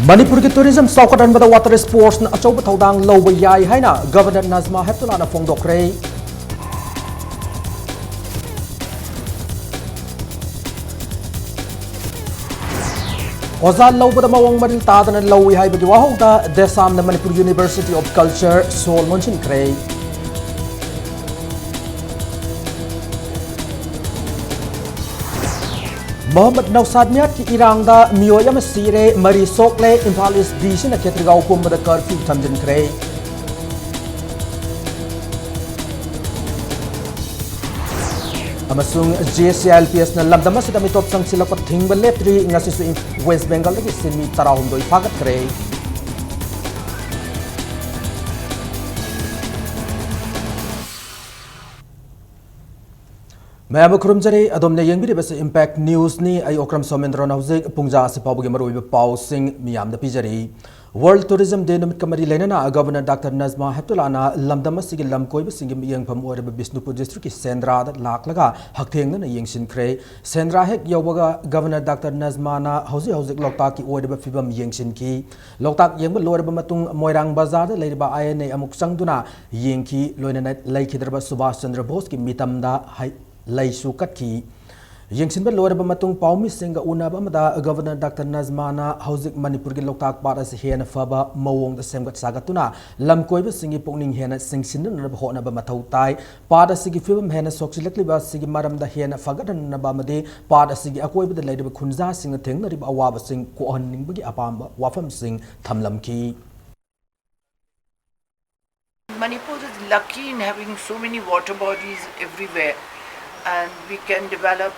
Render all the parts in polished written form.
Manipur ki tourism saukat an bada water sports na achau bathodang loba yai haina Governor Nazma Heptulana fongdokre. Ozal loba da mawang maril tadan an lowi hai bagi wahog da desam na Manipur University of Culture Sol Monchin Krei. Mohammad Nausad Miat ki irang da miyoy am sire mari sokle Imphal East DC na ketrigaw kum da curfew thamjin krei. Amasung JCLPS na lamdama sa damitop sang sila ko thingba lepri ngasi su West Bengal lagi simi tarahum doi fagat krei. Mayam kurumjari adomne yengbiri base impact news ni ay okram somendro na hujik pungja se pabuge maroibe pau sing miyam da pijari World Tourism Day numit kamari lenana Governor Dr. Nazma Heptulana lamdama sigi lamkoi singi miyang pham ore Bisnupur district ki Sendra da laklaga haktheng na yengsin kre Sendra hek yobaga Governor Dr. Nazma na hujik loktak ki ore fibam yengsin ki loktak yengba lore matung moirang bazar da leiba ayane amuk sangduna yengki loina laikhidraba Subhash Chandra Bose ki mitam da Laisu Katki Yengsin Loraba Matung Paumi Singa Unaba Mada Governor Dr. Nazmana Hauzik Manipur Loktak Paras Hena Faba Mawong the Semgat Sagatuna Lamkoiba Singi Pongning Hena Singsin Hona Bamatau Tai Pada Sigi Film Hena Soxilakliba Sigi Maram the Hena Fagatan Nabamade Pada Sigi Akoiba the Lady Kunza Sing a Ting Riba Awaba Sing Kohaning Bagi Apamba Wafam Sing Tamlamki. Manipur is lucky in having so many water bodies everywhere. And we can develop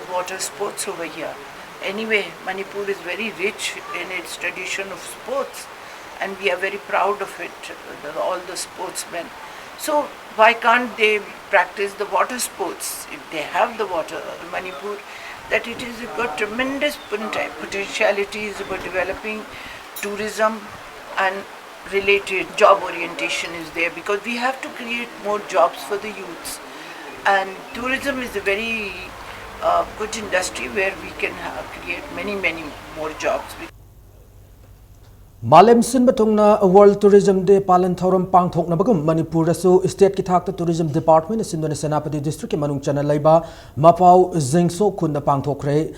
water sports over here. Anyway, Manipur is very rich in its tradition of sports and we are very proud of it, all the sportsmen. So why can't they practice the water sports if they have the water in Manipur? That it is got tremendous potentialities about developing tourism and related job orientation is there because we have to create more jobs for the youths. And tourism is a very good industry where we can create many more jobs. Malem Sin Batungna World Tourism Day Palan Thorum Pang Thok Nabagum Manipur Rasu State Kitak Tourism Department Sindona Senapati District Manung Channel Laiba Mapau Zingso Kunda Pang Thokre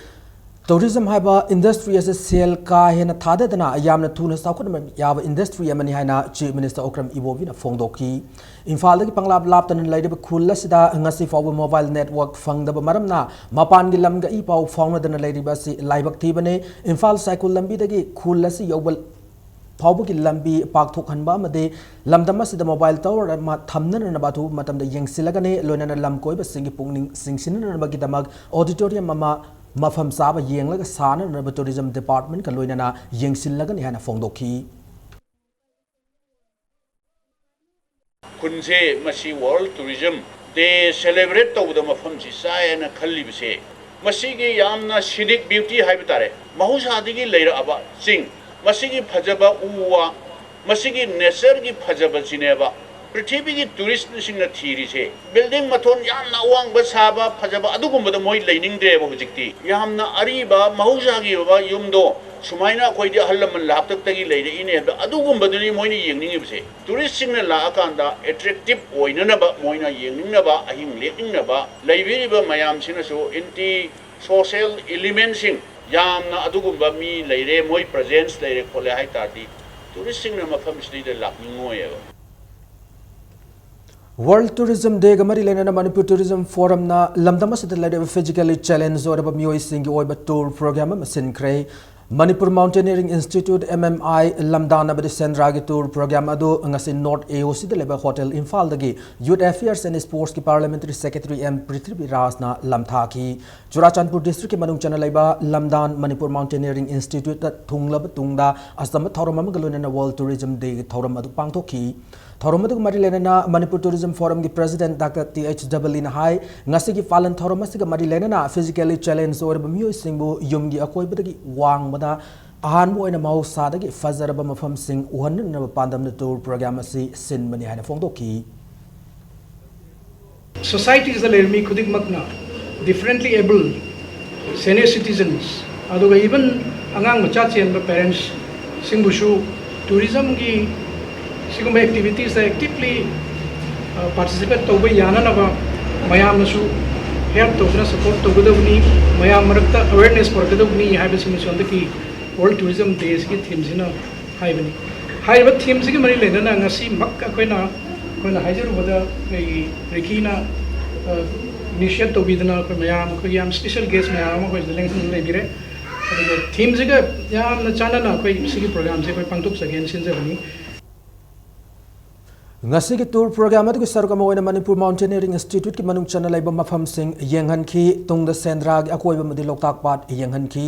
Tourism Haba industry as a sale ka hena thada dana yamna tuna saukon yaba industry amani haina Chief Minister Okram Ibovina Fongdoki Imphal ki panglab lap tan laidaba khulla sida ngasi faw mobile network fangdaba maramna mapan gi lamga I paw fawna dana laidiba si laibak thibane Imphal cycle lambi dagi khulla si yobal Paubu ki lambi pak thokhanba amade lamdama sida mobile tower ma thamna na batu matamda yengsilagane loina lamkoi ba singi pungning singsin na bagi damag auditorium mama Mafam Saba Yeng like a Sana and Tourism Department, Kaloina, Yeng Silagan Hana Fongdoki. Kunse Masi World Tourism, they celebrate over the Mafam Sisai and a Kalibse. Masigi Yamna Scenic Beauty Habitat, Mahusadigi later about Sing, Masigi Pajaba Uwa, Masigi Nesergi Pajaba Cineva. Prithibigi tourist singna thiri se building mathon yamna awang ba saba phajaba adugumba da moi leining de ba hujikti yamna ariba mahusa gi ba yumdo sumaina khoi di hallaman laptak tagi leire ine ba adugumba duni moi ni yengning bse tourist singna la akanda attractive oina na ba moina yengning na ba ahing leking na ba leibiri ba mayam sina so inti social elements sing yamna adugumba mi leire moi presence leire khole hai tati tourist singna mafam sri de lakning ngoye World Tourism Day Gamari Lena Manipur Tourism Forum na lamdama sa talaga physically challenged or miyoy singi oy tour program masin kray Manipur Mountaineering Institute MMI lamdana ba Sendra gi tour program ado ngasin North AOC de leba hotel Imphal dagi Youth Affairs and Sports ki Parliamentary Secretary M Prithvi Raj na lamtha ki Churachandpur district ki manung chana leba lamdan Manipur Mountaineering Institute ta thunglab tungda asam thorum amgalona na World Tourism Day thorum adu pangthoki Thoromadu Marilena Manipur Tourism Forum ki President Dr. T.H. Dabalin Hai Ngasigi Falan Thoromasiga Marilena physically challenged or Bamio Singbo Yumgi Akoibagi Wang Mada Ahanbo and a Mau Sadagi Fazaraba Mafam Sing one never pandam the tour program Sin Mani Hana Fondoki. Society is a Lermi Kudik Magna, differently able senior citizens, although even Angang Machachi and the parents सिंबुशु tourism की सिगुम activities से actively participate तौबे याना नबा मयाम नसु help तौबना support तौगदवनी मयाम मरक्ता awareness परगदवनी यहाँ पे सिमिशन की World Tourism Days की theme सिना हाइबनी हाइबा theme से की मरी लेना ना ngasi mak कोई ना हाइजर बदा रिकीना initiate तौबीदना कोई मयाम कोई याम special guest मयाम कोई जलेंग ले बिरे theme से का याम न चाना ना कोई सिगी program से कोई पंक्तुक सगेन सिंजे बनी ngasi ki tour program atu ki sarukam oina Manipur Mountaineering Institute ki manung chana laiba mafam sing yenghan ki tungda sendra gi akoi ba madi loktak pat yenghan ki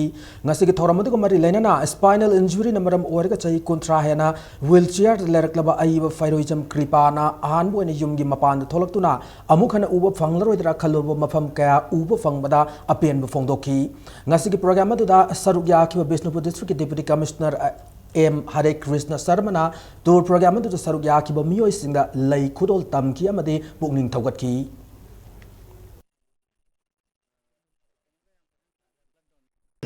ngasi ki thoram atu ko mari lena na spinal injury na maram or ka chai kontra hena wheelchair lerak laba ai ba fairoism kripa na ahan bo ni yum gi mapan tholak tu na amuk hana uba phanglaroi dra khalor ba mafam kaya uba fangbada apen ba phongdoki ngasi ki program atu da saruk ya ki ba Bishnupur district ki deputy commissioner M. Hare Krishna Sarmana tour program to saruk yaki ba miyoi singda lay khudol tam ki amade pukning thawgat ki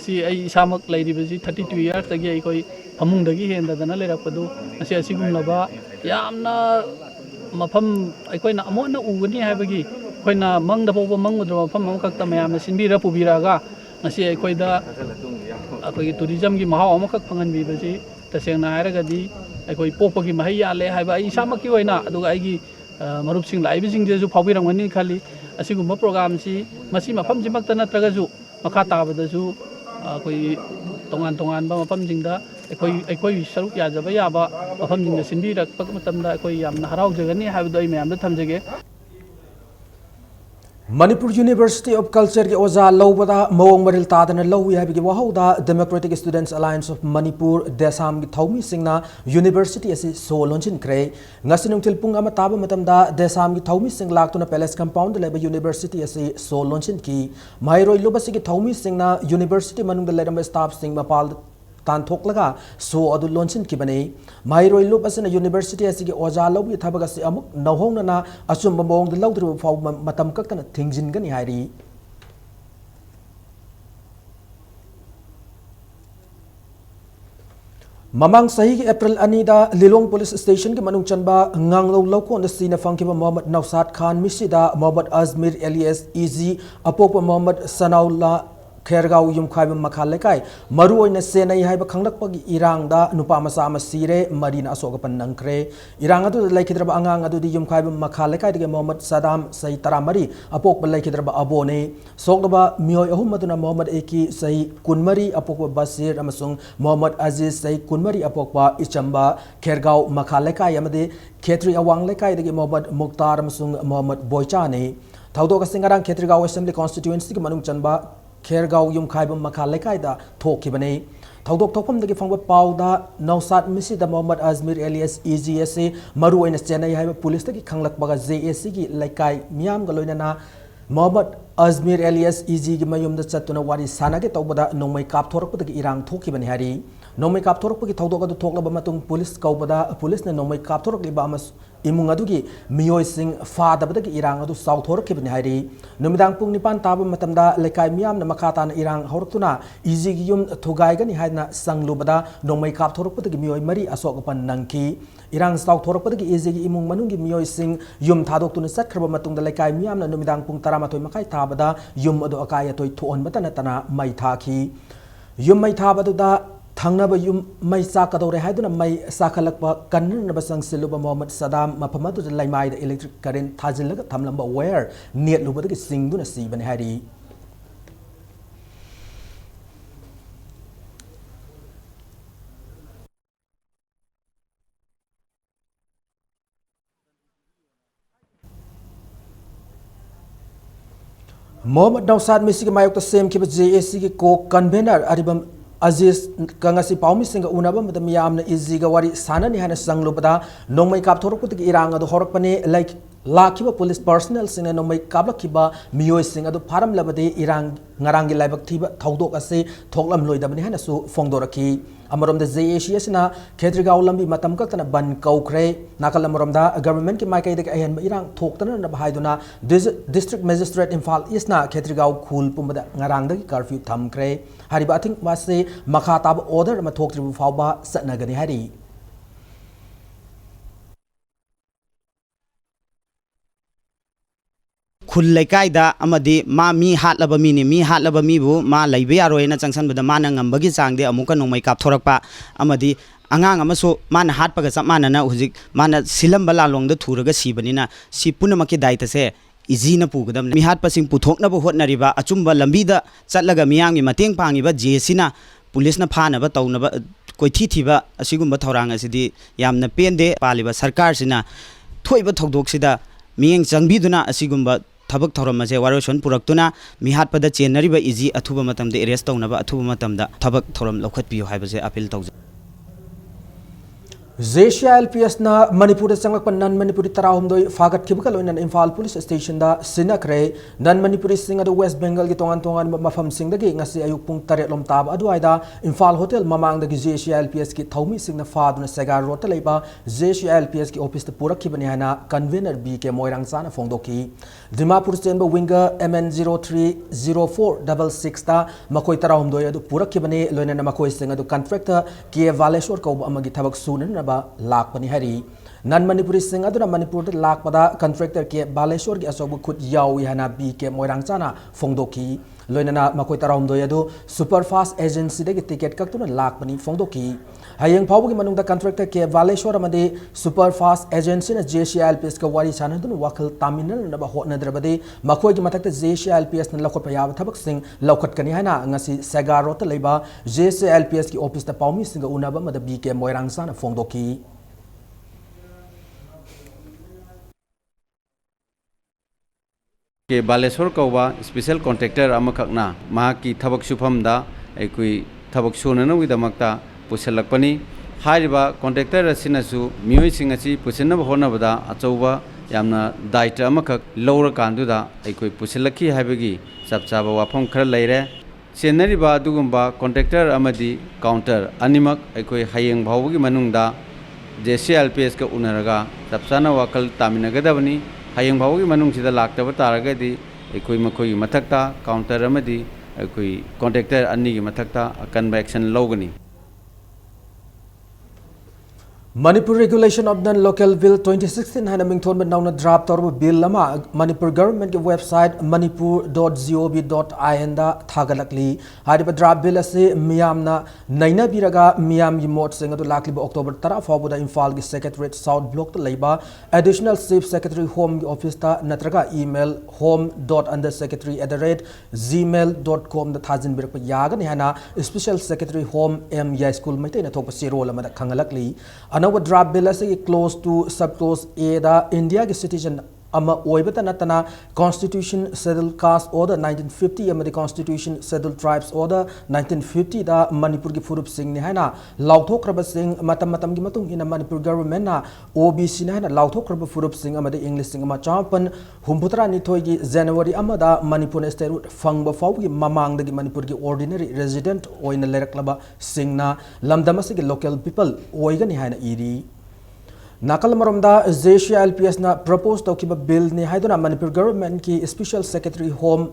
si ai samak lairibasi 32 years tagi ai koi phamung dagi henda dana lerakpadu asi asigumna ba yamna mafam ai koi na amona ugani haibagi koi na mangda poba mangudra mafam amkakta mayamna sinbira pubiraga ngasi ai koi da akoi tourism gi mahau amakak phangan bi basi tasengna hairagadi ai koi popagi mahai yale haiba ai samak ki oina aduga ai gi marup sing lai bising jesu phawirangani khali asigumba program si masi mafam jimakta natraga ju makha tabadasu koi tongan ba mafam jingda koi saruk yajaba yaba mafam jingda sinbi rak pak matamda koi yamna harau jagani haibdo ai mayamda thamjage Manipur University of Culture ki oza lawbada mawong maril tadana lawi habi ki wahauda Democratic Students Alliance of Manipur desam ki thaumi singna university asi so launchin kre ngasinung tilpung ama taba matamda desam ki thaumi sing laktuna palace compound leba university asi so launchin ki mairoi lobasi ki thaumi singna university manung da ledam staff sing mapal tan thok laga so adu launchin ki bane mairoi lob asina university asi ki oza lawi thabaga si amuk nawhong na asum mawong da lawdru faw matam kaktana thingjin gani hairi Mamang sahi ki April anida Lilong Police Station ki manung chanba nganglo lawko na sina fangkiba Mohammad Nawsat Khan misida Mohammad Azmir alias Easy apopa Mohammad Sanaullah Khergau yum khaiba makhale kai maru oina senai haiba khanglakpagi irang da nupa masa masire marina asoga pannangkre irang adu laikhidraba angang adu di yum khaiba makhale kai de Mohammad Saddam sai taramari apok ba laikhidraba abone sokdaba mioi ahum aduna Mohammad Eki sai kunmari apok ba Basir amasung Mohammad Aziz sai kunmari apok ba Ichamba Khergau makhale kai amade Khetri awang le kai de Mohammad Mukhtar amasung Mohammad Boycha ne thaudo ka singarang Khetrigau Assembly constituency ki manung chanba Khergau yum khaiba makha lekai da thokibane thaudok thokpam dagi phangba pauda Nawsat misida Mohammad Azmir alias EGS maru oina Chennai haiba police tagi khanglakbaga JAC gi lekai miyam ga loina na Mohammad Azmir alias EG gi mayum da chatuna wari sana ge tawbada nongmai kap thorak dagi irang thokibane hari nongmai kap thorak gi thaudok adu thoklaba matung police kaubada police na nongmai kap thorak liba amas imung adugi miyoi sing faadabadagi irang adu sauthor kibni hairi numidang pung nipan taba matamda lekai miyam na makata na irang hortuna easy gi yum thugai gani haina sanglubada nongmai kap thoropadagi miyoi mari asokapan nangki irang sauthorpadagi easy gi imung manungi miyoi sing yum thadok tuna satkraba matungda lekai miyam na numidang pung taramatoi makai tabada yum adu akaya toi thuon batana tana mai thaki yum mai thabadu da Thangnaba yum mai sakadore haiduna mai sakalakpa kannaba sangsiluba Mohammad Saddam mapamadu laimai da electric current thajilaga thamlamba wire net lubadagi singduna sibani hari Mohammad Nawsat misigi mayokta sem kiba JAC ki ko convener aribam Aziz kangasi paumi singa unaba madam yamna easy ga wari sanani hana sanglubada nongmai kap thorok putik irang adu horak pane like लाखिबा police personnel Singh नोमई काबलखिबा मियोय सिंह अदु फारम लबदे इरांग ngaranggi laibak thiba thaudok ase thoklam loidabani hana su fongdoraki amarom da JACS na Khetrigaon lambi matam kaktana ban kaukre nakal amarom da government ki maikai de ayan irang thoktana na bahaiduna district magistrate Imphal East na Khetrigaon khul pumada ngarang da curfew thamkre hariba athing wase makha tab order ma thoktribu fawba satnagani hari खुल लेकायदा अमदी मा मी हाटलब मीनी मी हाटलब मीबु मा लैबे यारोयना चंगसनबदा माना ngambagi changde amuka nongmai kapthorokpa amadi angang amaso mana hatpaga chapmanana hujik mana silamba lalongda thuraga sibanina si punamakki daita se izina pugadam mi hatpa sing puthoknaba hotnariba achumba lambida chatlaga miyangi mateng pangiba jesina police na phana ba tawnaba koithi thiba asigumba thorang asidi yamna pende paliba sarkar sina thoiba thodok sida miyeng changbiduna asigumba थबक थौरम से वारोसन पुरक्तुना मिहाटपद चेनरिबा इजी अथुबा मतमदे अरेस्ट तौनबा अथुबा मतमदा थबक थौरम लौखतपियो हाइबसे अपील तौज JCLPS na Manipur sanglak pan nan Manipuri tarahumdoi fagat kibukal oinan Imphal Police Station da sinakre nan Manipuri singa do West Bengal gi tongan mafam sing dagi ngasi ayuk pung 8 lom tab aduaida Imphal Hotel mamang dagi JCLPS ki thaumi singna faduna Segar Road leiba JCLPS ki office te purak kibani hana convener BK Moirang sana fongdoki Dimapur Stenba winger MN030466 ta makoi tarahumdoi adu purak kibani loinan makoi singa do contractor ki Valeshwar ko amagi thabak sunan lakpani hari nan Manipuri sing aduna Manipur te lakpada contractor ke Baleshwar gi asobu khut yawi hana BK Moirang chana fongdoki loinana makoi tarom doyadu superfast agency de ticket kaktuna lakpani fongdoki hayeng phawgi manungda contractor ke Baleshwar amade superfast agency na JCLPS ka wari chanadun wakal taminal na ba hotnadrabade makoi gi matakta JCLPS na lakhot payab thabak sing laukhat kani hana ngasi Segar Road leiba JCLPS ki office ta pawmi singa unaba mada BK Moirang sana fongdoki के Baleshwar कौबा special contractor अमखकना माकी थबक सुफमदा एकुई थबक सुननविदमक्ता पुसलकपनी हारिबा contractor असिनसु मियोइसिंग असि पुसिनब होनबदा अचौबा यामना दायित्व अमखक लौरकांदुदा एकुई पुसलखी हाइबगी चपचाबा वाफम खर लैरे चेनरिबा दुगुम्बा contractor अमदी counter अनिमक एकुई हयेंग भावगी मनुंगदा JCLPS का उनरगा चपचाना Wakal तामिनगदबनी हयेंग भावगी मनुंगसिदा लाक्तब तारगदी एकोई मखोई मथक्ता counter अमदी एकोई contractor अन्नी की मथक्ता अकनबा action लौगनी Manipur Regulation of Non-Local Bill 2016 hana mingthon ba nauna draft torba bill lama Manipur government ki website manipur.gov.in da thagalakli hariba draft bill ase miyamna naina biraga miyam gi mot sing adu lakli ba October 10 fawbuda Imphal gi Secretariat South Block ta leiba additional chief secretary home gi office ta natraga email home.undersecretary@gmail.com da thajin birak pa yaga ni hana special secretary home m ya school mai te na thok pa sirol ama da khangalakli another draft bill is close to subclause A da India ki citizen ama oibata natana Constitution Scheduled Caste Order 1950 ama the Constitution Scheduled Tribes Order 1950 da Manipur ki furup sing ni haina lauthok raba sing matam gi matung ina Manipur government na OBC na haina lauthok raba furup sing ama the English sing ama chapan humputra ni thoi gi January ama da Manipur state fangba faw gi mamang da gi Manipur ki ordinary resident oina leraklaba sing na lamdama se gi local people oiga ni haina iri Nakal maromda JCLPS na propose to kiba bill ni haiduna Manipur government ki special secretary home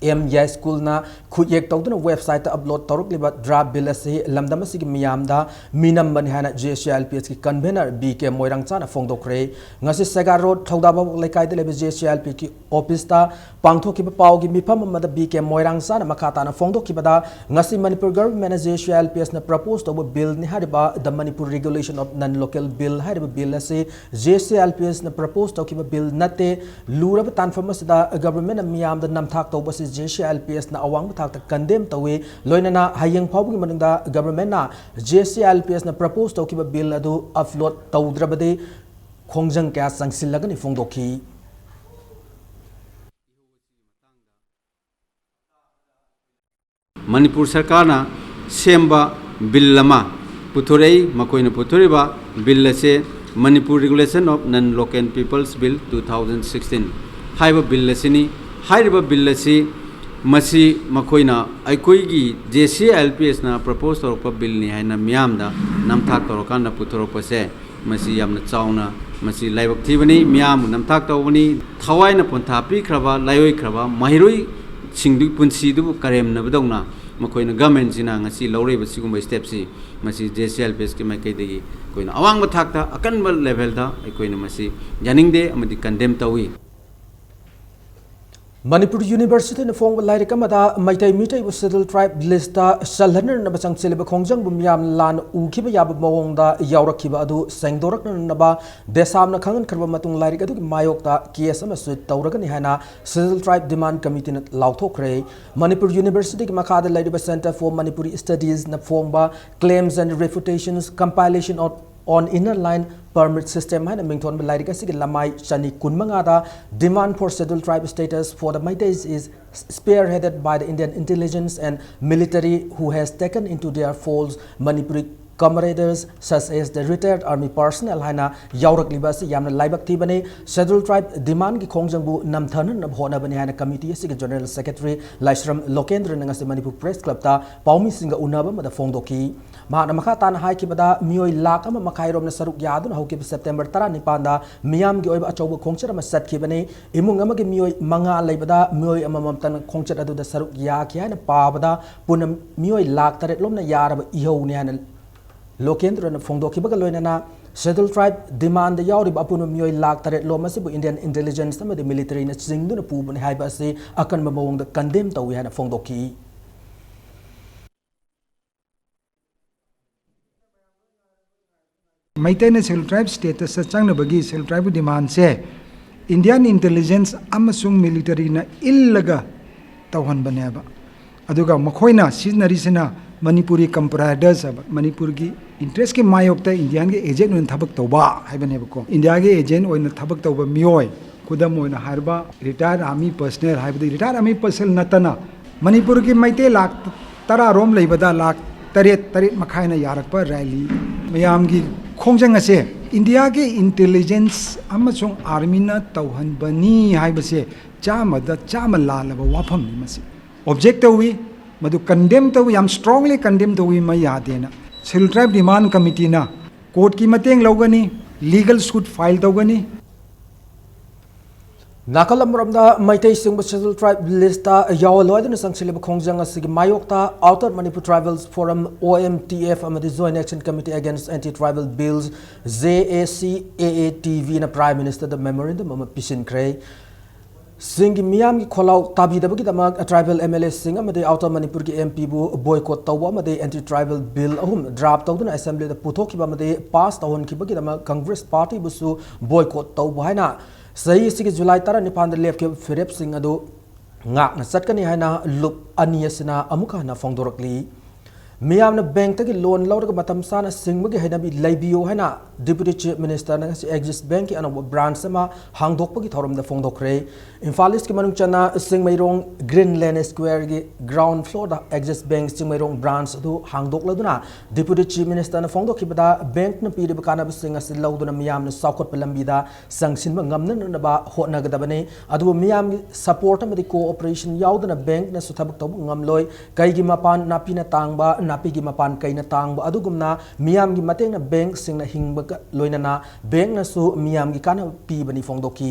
M ya school na khuyek tawduna website ta upload torok liba draft bill ase lamdam asig miyamda minam ban hana JCLPS ki convener BK Moirang chana fongdokre ngasi Segar Road thaudaba laikai de lebe JCLP ki office ta pangthokiba paw gi mifam amada BK Moirang chana makata na fongdokibada ngasi Manipur government na JCLPS na propose to bill ni hariba the Manipur Regulation of Non-Local Bill hariba bill ase JCLPS na propose to kiba bill nate luraba tanfam asida government na miyamda namthak tawba JCLPS na awang thakta condemn tawe loinana hayeng phawgi manungda government na JCLPS na propose to kiba bill adu upload tawdrabade khongjang kya sangsilagani fongdokhi Manipur सरकार सेंबा bill लमा पुथुरई मकोइना पुथुरिबा bill से Manipur Regulation of Non-Local Peoples Bill 2016 haiba bill asini haiba bill asi masi makoina aikoigi JCLPS na propose torpa bill ni haina miyamda namthak torokanda putorokpase masi yamna chauna masi laibak thibani miyam namthak tawani thawaina pontha pi khraba layoi khraba mahiroi singdu punsi du karem na badongna makoina government sina ngasi lawrei basigumba step si masi JCLPS ki mai kaidegi koina awang bathakta akanba level da koina masi janingde amadi condemn tawi Manipur University na phong lai kamada maitai mitai bu settle tribe list da salhaner na bachang chele ba khongjang bu miam lan u khiba yab mawong da yawrak khiba adu sengdorak na ba desam na khangan kharba matung lai adu mayok da case ama su tawraga ni hana settle tribe demand committee na lauthokre Manipur University ki makhada lai ba Center for Manipuri Studies na phong ba claims and refutations compilation on inner line permit system haina mingthon lai ka sig lamai chani kunmanga da demand for settled tribe status for the Maitais is spearheaded by the Indian intelligence and military who has taken into their folds Manipuri comrades such as the retired army personnel haina yaurak libasi yamna laibak thibane settled tribe demand ki khongjang bu namthan na hona bani haina committee sig general secretary Laisram Lokendra nanga se Manipur press club ta paumi singa unaba ma da fongdoki ma na makha tan hai ki bada mioi lak ama makhairom na saruk yadun hauki September 19 da miyam gi oiba achoba khongchar ma sat ki bane imung ama gi mioi manga leibada mioi ama mamtan khongchar adu da saruk ya ki haina pa bada punam mioi lak taret lomna yaraba ihau ne haina Lokendra na fongdoki baga loinana settled tribe demand yauri apunu mioi lak taret lo masibu Indian intelligence ama the military na chingdu na pu bani haiba se akan mawong da condemn tawi hana fongdoki Maitai na settled tribe status sa chang na bagi settled tribe demand se Indian intelligence amasung military na illaga tawhan baneba aduga makhoina siznari sina Manipuri comparators Manipur ki interest ke mayokta Indian ke agent on thabak tawba haibane ko India ke agent on thabak tawba mioi kudam on harba retired army personnel haibadi retired army personnel natana Manipur ki maite lak tara rom leibada lak taret makhaina yarak pa rally mayam ki khongjang ase India ke intelligence amasung army na tawhan bani haibase chama da chama lalaba wafam ni masi objective we madu condemn to yam strongly condemn to we mai yadena settled tribe demand committee na court ki mateng logani legal suit file togani Nakalam ramda Maitai Singh settled tribe list ta yawaloidna sangsileba khongjang asigi mayokta Outer Manipur Tribals Forum OMTF amadi Joint Action Committee Against Anti-Tribal Bills JACAATV na Prime Minister the memorandum ama pisin kray Singh Miyam ki kholau tabi da bagi dama tribal MLA Singh amade Outer Manipur ki MP bu boycott tawwa amade anti-tribal bill ahum draft tawduna assembly da puthok ki amade pass tawon ki bagi dama Congress party bu su boycott tawwa haina sahi sigi July 19 da left ki Philip Singh adu ngak na satkani haina lup aniyasina amuka na fongdorakli Miyam na bank tagi loan lauraga matam sana singmagi hainabi laibiyo haina Deputy Chief Minister na si Exist Bank ki anong branch sama hangdok pagi thorum da fongdokre Infalis ki manung chana Singmairong Greenland Square ki ground floor da Exist Bank Singmairong branch du hangdok laduna Deputy Chief Minister na fongdok ki bada bank na piri bakana bisinga si lauduna miyam na saukot palambi da sangsin ba ngamnan na ba hotna gadabane adu miyam support amadi cooperation yauduna bank na suthabak tabu ngamloi kaigi mapan napi na tangba napi gi mapan kaina tangba adugumna miyam gi mateng na bank sing na hingba loinana bank na su miyam gi kana pi bani fongdoki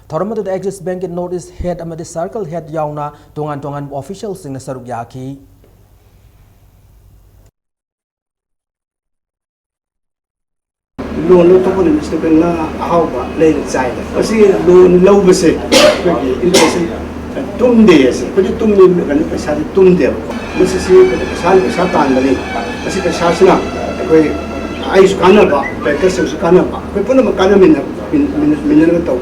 thoramadu the Axis Bank in notice head amadi circle head yauna tongan official sing na saruk yaki loan lo to ko ni Mr. Bank na ahawba lay sai kasi loan low base ko interest tum de ase ko tum ni kan paisa tum de masi si paisa tan bali kasi paisa sina ko ai su kana ba banker su kana ba ko puna makana min na to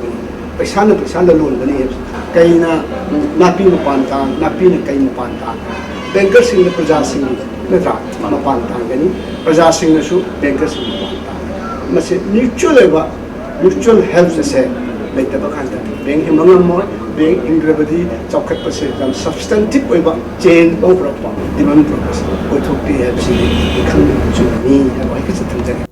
paisa na loan bani kai na napi na panta napi na kai na panta banker sing na praja sing na ta ma panta gani praja sing na su banker sing na panta masi mutual help se like the bakanda bank himanga more bank indrebadi chokhat pase jam substantive oiba chain over pa demand purpose o thokti help si ikhan chuni ha bai ka thang jare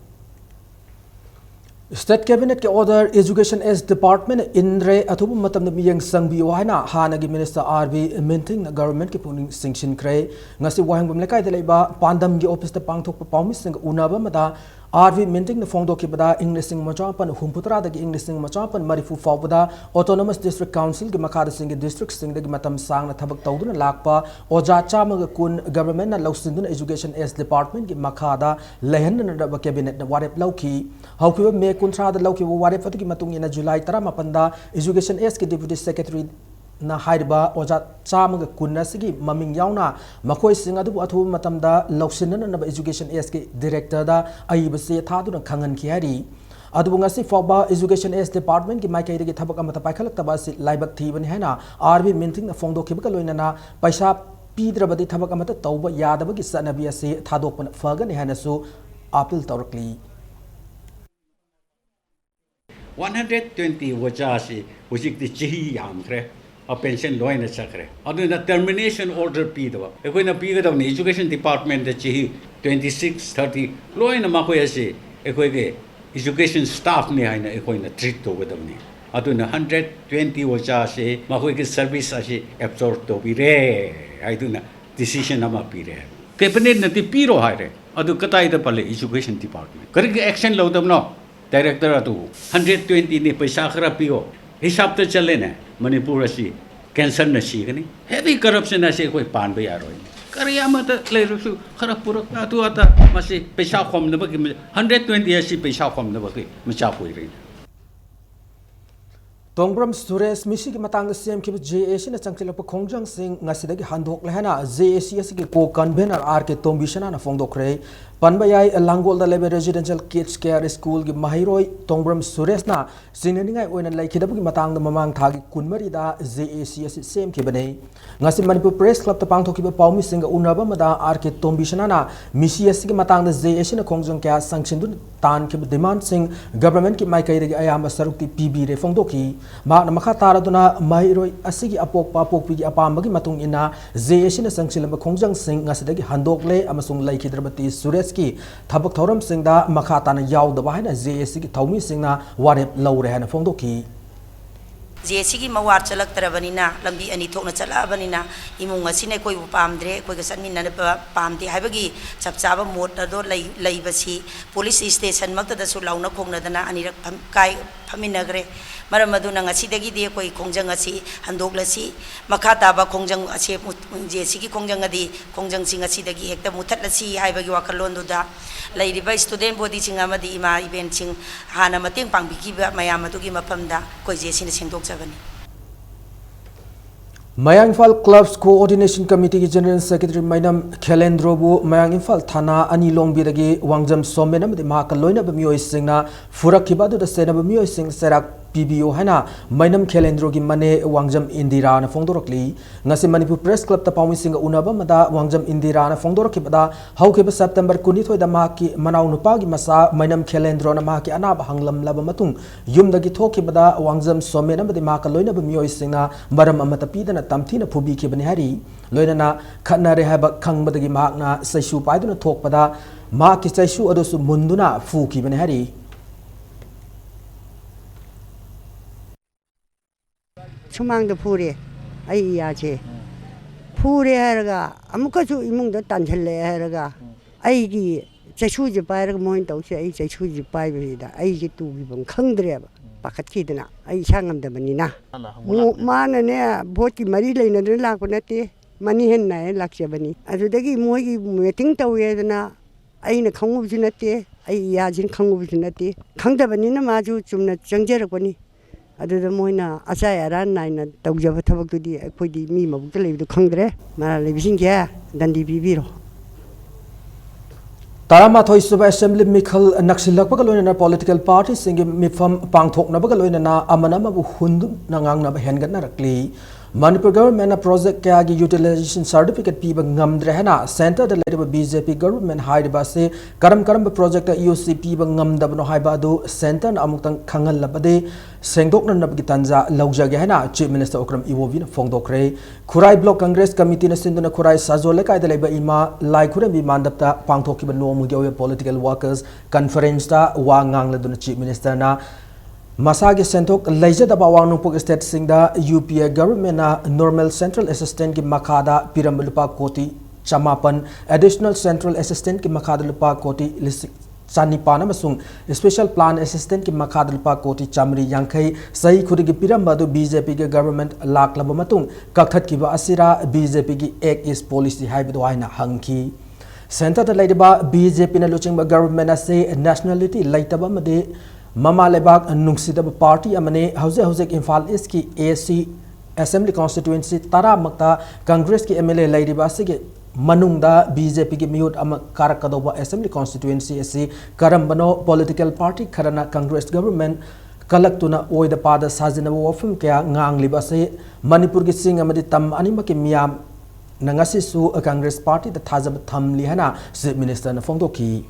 State Cabinet ke order Education S Department Indre athubu matam na miyang sangbi waina hanagi Minister RB Minting na government ke puning singsin kre ngasi wahang bumlekai de leiba pandam gi office te pangthok pa pawmis sing unaba mada RV Minting na fongdo ki bada English sing machapan humputra da gi English sing machapan marifu fawbada Autonomous District Council gi makada sing district sing da gi matam sang na thabak tawduna lakpa oja chama ga kun government na lausinduna Education S Department gi makada lehan na da cabinet na warep lauki haukiba me kuntra da lauki warep fatu gi matung ina July 18 da Education S ki Deputy Secretary na haiba oja chama kunna sigi maming yauna makoi singa du athu matam da lausinna na Education S ki director da aiba se thadu na khangan ki hari adu ngasi foba Education S Department ki maikai de thabak amata paikhalak taba si laibak thibani haina RB Minting na fongdo khibaka loina na paisa pidrabadi thabak amata tauba yadaba ki sanabi ase thadokpana fagani haina su appeal tawrakli 120 wajasi hujik di chihi yam kre a pension loin chakre aduna termination order pi dawa ekoina pi ga daw education department de chihi 26 30 loin ma ko yase ekoige education staff ne haina ekoina treat to ga daw ni aduna 120 wajasi ma ko ge service ase absorb to bi re aiduna decision ama pi re cabinet na ti pi ro haire adu katai da pale education department kari action lo dam no Director atu 120 ni paisa khara piyo hisab te chale na Manipur asi cancer na si gani heavy corruption ase koi pan ba yaroi kariya mata le rusu khara pura atu ata masi paisa khom na ba 120 asi paisa khom na ba ki macha poi ri Tongbram Suresh misi ki matang CM ki JAC na changchilak pa khongjang sing ngasidagi handok lehana JAC ki ko convener RK Tombishana na fongdok re panbayai Langol da lebe residential kids care school ki mahiroi Tongbram Suresh na singningai oina laikhidabu ki matang da mamang thagi kunmari da JAC CM ki bane ngasi Manipur Press Club ta pangthok ki pawmi singa unaba mada RK Tombishana na misi ki matang da JAC na khongjang kya sanction dun tan ki demand sing government ki mai kai de ayamba sarukti PB re fongdoki mak na makha taraduna mahiroi asigi apok papok pi apambagi matung ina JAC na sangsilamba khongjang sing ngasidagi handokle amasung laikhidrabati Suresh ki thabak thoram sing da makha tana yaudaba haina JAC ki thaumi sing na warep lawre haina fongdoki JAC की मवार चलक तरबनीना लंबी अनि थोकना चलाबनीना इमुंग असिने कोई पामद्रे कोई गसनमिन पामदे हाइबगी चपचाबा मोट दो लैबसी police station मक्तदसु लाउना खोंगनदना अनिरक काय फमिनगरे मरम मदुना ngasiदगी दे कोई खोंजंग असि हंदोगलसी मखा ताबा खोंजंग असे JAC की खोंजंग अदि खोंजंग सिंग असिदगी हेक्ता मुथतलसी हाइबगी वाखलोंदुदा लैरिबा स्टूडेंट बॉडी सिंग अमदि इमा इवेंट सिंग हाना मतेंग पांगबिकीबा मयाम अदुगी मफमदा कोई JAC ने सिंगदोक Mayang Infal Clubs Coordination Committee ki General Secretary Mainam Khelendro bu Mayang Infal Thana ani longbi dagi wangjam somena madi mahakaloina bamioi singna furakhiba du da sena bamioi sing serak PBO haina Mainam Khelendro ki mane wangjam Indira na fongdorokli ngasi Manipur Press Club ta pawmi singa unaba mada wangjam Indira na fongdorokhi bada haukiba September 19 da maki manau nupa gi masa Mainam Khelendro na maki anaba hanglam laba matung yum dagi thoki bada wangjam somena madi mahakaloina bamioi singna maram amata pidana tamthina phubi ki bani hari loinana khanare haba khangbadagi mahakna saisu paiduna thokpada ma ki saisu adosu munduna fu ki bani hari 수망도 풀이 아이야지 풀이 하러가 아무것도 이몽도 딴철래 하러가 아이기 제수지 바이가 모인다고시 아이 제수지 바이비다 아이기 뚜비봉 컹드려 바깥기드나 아이 상암다만이나 뭐 마나네 보티 머리 레이너들 라고나티 많이 했나에 락셔바니 아주다기 뭐기 미팅 타오에드나 아이는 강우지나티 아이 야진 강우지나티 강다바니나 마주 좀나 정제라고니 अदुदा Moina आचाय Aran Naina तौजब थबकदुदी अखोइदी मी मबुक लेबिदु खंगद्रे मारा लेबिसिं क्या दंदी बिबिरो Taramathoi Suba Assembly Mikhal Naksilakpa loina political parties singi mifam pangthokna ba loina na amanama bu hundu nangang na hengat na rakli Manipur government project kaya gi utilization certificate piba ngamdre hena center da leba BJP government hairiba se karam project EOC piba ngamdabno haiba adu center na amuktan khangal labade sengdokna nabgi tanja laujage hena chief minister Okram Iwovina fongdokre Khurai block congress committee na sinduna Khurai sajole kai da leba ima lai khuram bi mandapta pangthokiba nomugi political workers conference ta wa ngangladuna chief minister na Masagi Sentok Lejada Bawanupuk State Singda UPA government na normal central assistant ki makada Piramulupa Koti Chamapan additional central assistant ki makada lupa Koti Sanipana Masung special plan assistant ki makada lupa Koti Chamri Yankai Sahi Kurigi Pirambadu BJP ke government lak labamatung kakhat ki ba asira BJP ki act is policy haibidwaina hangki Center ta Laiba BJP na luching ba government na say nationality laitaba made Mama Lebak Nungsidab Party Amane Hause Infal East ki AC Assembly Constituency Tara Makta Congress ki MLA Lady Basige Manungda BJP ki Mute Am Karakadoba Assembly Constituency AC Karambano Political Party Karana Congress Government Kalaktuna Oi the Pada Sajina Wofum Kaya Ngang Libase Manipur ki Sing Amadi Tam Anima ki Miam Nangasi Su a Congress Party the Tazab Tham Lihana Chief Minister Nafongdoki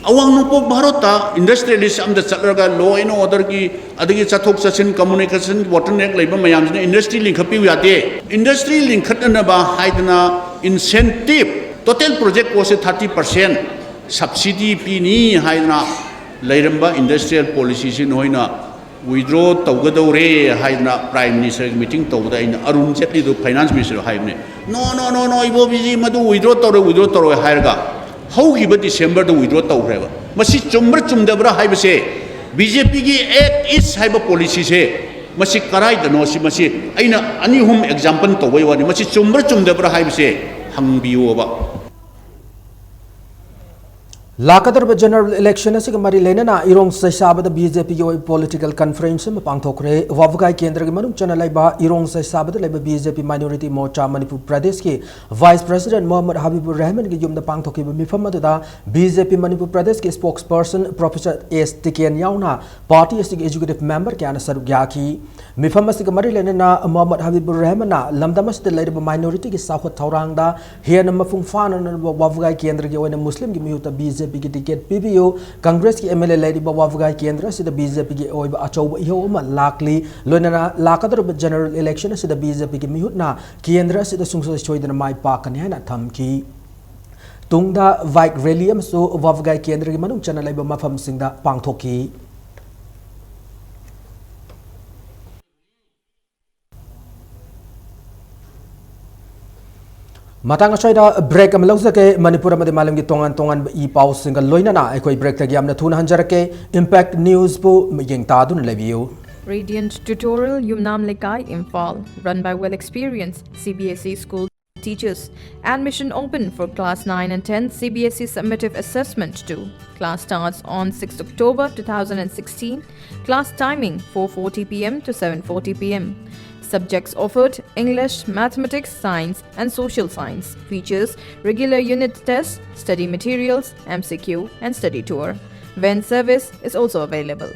Awang nupok Bharata industrialist am the Satraga law and order ki adagi chathok session communication bottleneck labor mayam industry link happy industry link khatanaba haidana incentive total project was 30% subsidy pini haidana lairamba industrial policy sin hoina withdraw tawgadore haidana prime minister meeting tawda in Arun Jetli do finance minister haibne no ibo biji madu withdraw tawre hairga How he but December the withdraw Tawreva. Masi Chumber Chumdabra Hibase, BJP act is hyper policy say, Masi Karai the Nosi Masi, Aina Anihum example to Wayani, Masi Chumber Chumdabra Hibase, Hangbiova. Lakatar general election as Mari Lenana, Irong Sasaba the BJP political conference, Pangtokre, Wavgai Kendra Manum Chanalaiba, Irong Sasaba the BJP minority Mocha Manipur Pradesh, Vice President Mohammad Habibur Rahman Gijum the Pangtoki Mifamada, BJP Manipur Pradesh spokesperson Professor S. Tikian Yauna, party executive member Kiana Sarugyaki, Mifamasik Mari Lenana, Mohammad Habibur Rahmana, Lamdamas the Labour minority is South Tauranga, here Namafung Fan and Wavgai Kendra and Muslim Gimuta BJP. BJP ticket PBO Congress ki MLA Lady Bawavgai Kendra sida BJP ki oiba achoba ihoma lakli loinana lakadar general election sida BJP ki mihutna Kendra sida sungso choidana mai pakani hana thamki tungda Vike rally amso Wavgai Kendra ki manung chana laiba mafam singda pangthoki Matang asayda break am lausake Manipur amade malam gi tongan I pau single loinana ekoi break tagi amna thuna hanjarake impact news po yeng tadun lebiu Radiant tutorial Yumnam Lekai Imphal run by well experienced CBSE school teachers. Admission open for class 9 and 10 CBSE summative assessment 2. Class starts on 6 October 2016. Class timing 4:40 p.m. to 7:40 p.m. Subjects offered English, Mathematics, Science and Social Science. Features regular unit tests, study materials, MCQ and study tour. Van service is also available.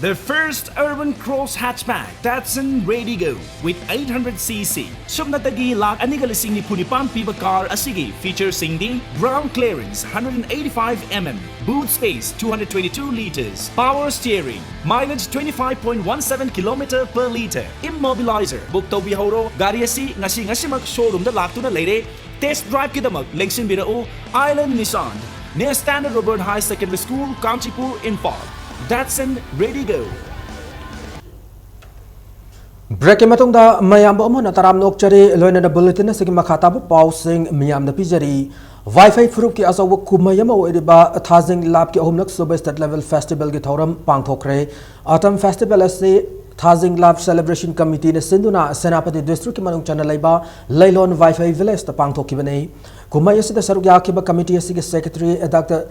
The first urban cross hatchback, Datsun Ready Go with 800cc. Sumnatagi lak anigalising ni punipan piba car asigi features singdi ground clearance 185mm, boot space 222 liters, power steering, mileage 25.17 km per liter, immobilizer. Bukto bihoro gari asi ngasi mak showroom da laktuna leire. Test drive kidamak lengsin birao Island Nissan near Standard Robert High Secondary School, Kanchipur, Imphal. Datsun Ready Go. Break matung da mayam bo mo na taram nok chari loina da bulletin na sigi makata bo pausing miyam da pijari Wi-Fi furup ki asaw kumayam o ediba thazing lab ki ahumnak suba state level festival ki thoram pangthokre autumn festival ase Thazing Lab Celebration Committee ne sinduna Senapati District ki manung chana laiba Lailon Wi-Fi village ta pangthoki bane kumay ase da sarugya ki ba committee ase secretary Dr.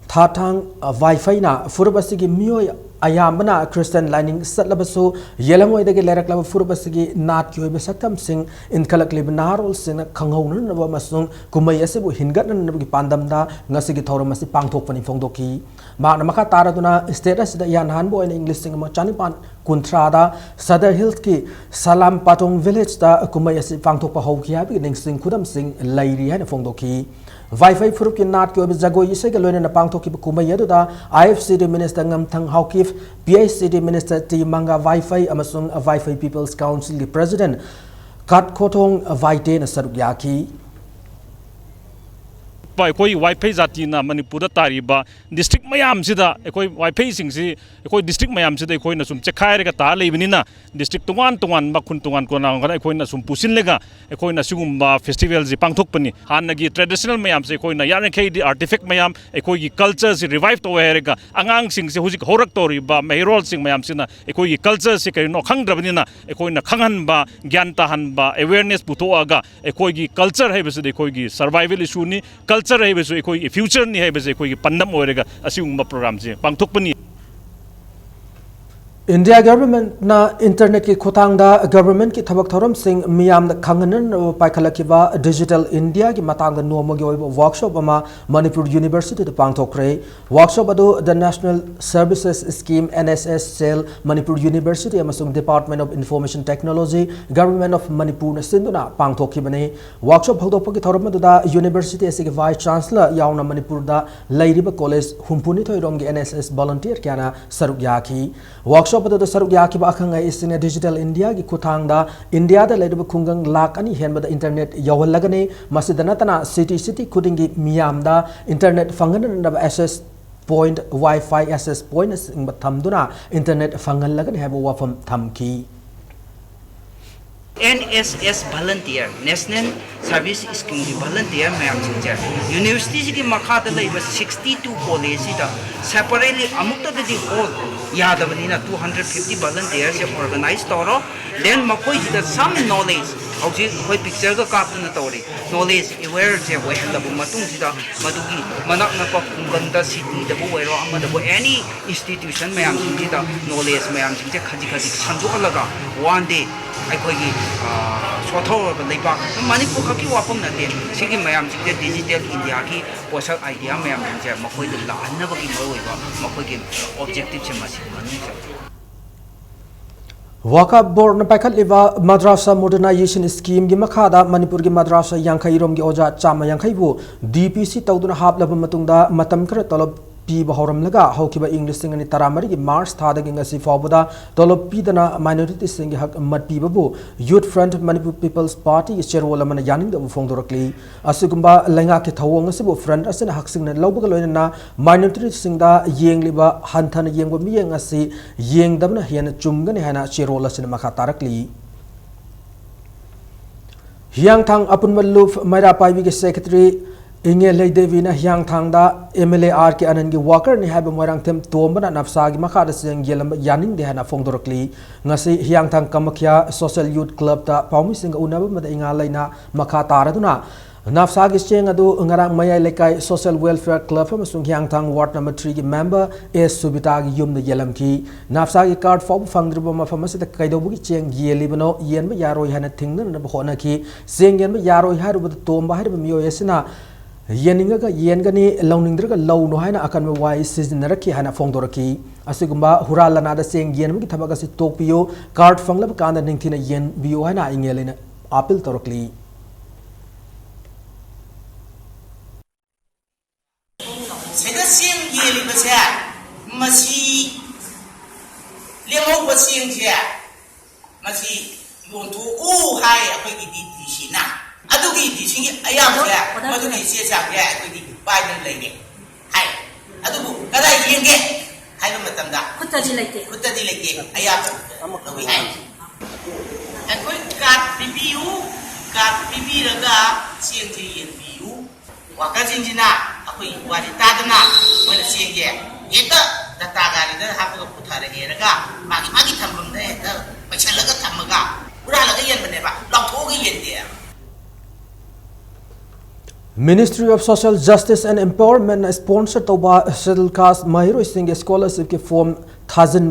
Thatang Wi-Fi na furubasigi miyo ayambana Christian lining satlabasu yelangoidagi leraklaba furubasigi nat kyoibe saktam sing inkalaklib narol sing khanghaunan naba masung kumai asebu hingatnan nabagi pandamda ngasigi thoramasi pangthokpani phongdoki ma namaka taraduna status da yan hanbo in English sing ma chanipan kuntrada Sadar Hills ki Salam Patong village da kumai ase pangthokpa haukia bi ning sing khudam sing lairi hana phongdoki Wi-Fi furup ki nat kyoibe jagoi ise ga loina na pangthokki kumai adu da IFCD minister ngam thang haukif PICD minister T Manga Wi-Fi amasung Wi-Fi People's Council ki president Kat Khotong Vaite na saruk yaki अखोई wifi जाति Manpur तारीब district ma'am से अखोई wifi अखोई district ma'am से अखोई सूम चेखायर ता लेबनीना district तोान तोान खुन तोान कोना अखोई सूम पुसिलगा अखोई सिगुब फेस्टिवल से पांथोपनी हानगी ट्रेडिशनल मैम से अखोई यानखी आर्टिफेक्ट मैम अखोई कल्चर से रिवाइव तौर है आगांग से हुजिक होरक्तौरीब महिरोल मैम से अखोई कल्चर से कहीं खंगद्रबनीना अखोई खंगहनब ज्ञान ताहनब अवेयरनेस पुथोगा अखोई कल्चर है अखोई सर्वाइवल इशूनी कल्चर है फ्यूचर नहीं पंदम प्रोग्राम से पांथोपनी India government na internet ki khotangda government ki thabak thoram sing miyam da khanganan paikalakiba digital India ki matang da nomo gi workshop ama Manipur University da pangthokre workshop adu the National Services Scheme NSS cell Manipur University amasung Department of Information Technology Government of Manipur na sinduna pangthokibane workshop hodoppa ki thoram da university asigi vice chancellor yauna Manipur da lairiba college humpuni thoirom gi NSS volunteer kyana saruk yaki workshop pada saruk yaki ba akhanga isine digital India ki kuthangda India da leidu khungang lak ani henba da internet yawallagane masidana tana city khudingi miyamda internet fangan na access point Wi-Fi access point sing thamduna internet fangal lagane habo wafam thamki NSS volunteer National Service Scheme volunteer ma'am university की मखा 62 college separately अमुक्तदी होल यादबनी 250 volunteer से organise तौरो then मकोई some knowledge हौजी picture का कापना तौरी नॉलेज अवेयर से वहलब मदुगी मनक नप खुंगंद सिटी दबो वेरो अमदबो any institution ma'am knowledge ma'am से खजी खजी संदोलगा वन डे अखोगी सोथौरब लेबाक मणिपुर खकी वाफम नते सिगी मैम से डिजिटल इंडिया की पोषक आइडिया मैम से मखोई लानबगी मरोइबा मखोगी ऑब्जेक्टिव से मसी Wakaf board na paikhatliba madrasa modernization scheme gi makhada Manipur gi madrasa yankhai rom gi oja chama yankhai bu DPC tawduna haplaba matungda matam khara tolop piba horamlaga haukiba English sing ani taramari gi March thada gi ngasi fawbuda tolop pidana minority sing gi hak mat piba bu Youth Front Manipur People's Party chairwola mana yaning da phongdorakli asugumba lenga ki thawong asibu front asena hak sing na lawbaga loina minority sing da yengliba hanthana yengba miyeng asi yengdabna hiana chumgani hana chairwola sina makha tarakli Hyang thang apun maluf maira paibi gi secretary Inge Leidevina Hyang Thangda MLA R ke anangi worker ni haba moirang them tombana nafsagi makada sing yelam yaning de hana phongdorakli ngasi Hyang Thang Kamakya Social Youth Club ta paumi sing unaba mada inga laina makha taraduna nafsagi cheng adu ngarang mayai lekai Social Welfare Club amasung Hyang Thang Ward number 3 gi member S Subita gi yum de yelam ki nafsagi card fob fangdriba mafam asida kaidobugi cheng yelibano yenba yaroi hana thingna na bhona ki sing yenba yaroi haru tomba haru miyo yesina Yeninga yengani launingdraga law no haina akan wai sizinaraki hana phongdoraki asigumba huralana da seng yenmi thabaga si tokpio card fanglab kanda ningthina yen bio haina ingelina apil torokli Sida seng yeli basa masi lemo basing sia masi yontu hai apai di sina adugi di singi ayam ya madugi sia sak ya adugi bayan lagi hai adugu kada yenge hai lo matanda kutadi lagi ayam adugi hai akoi kat bibiu raga siang ji yen biu wakajin jina akoi wari tadana wala siang ye eta data gari da hapu puthara ye raga magi thambam da eta pachalaga thamaga ura laga yen bane ba lawthogi yen dia Ministry of Social Justice and Empowerment sponsored toba scheduled caste mahiro sing scholarship ke form Thazin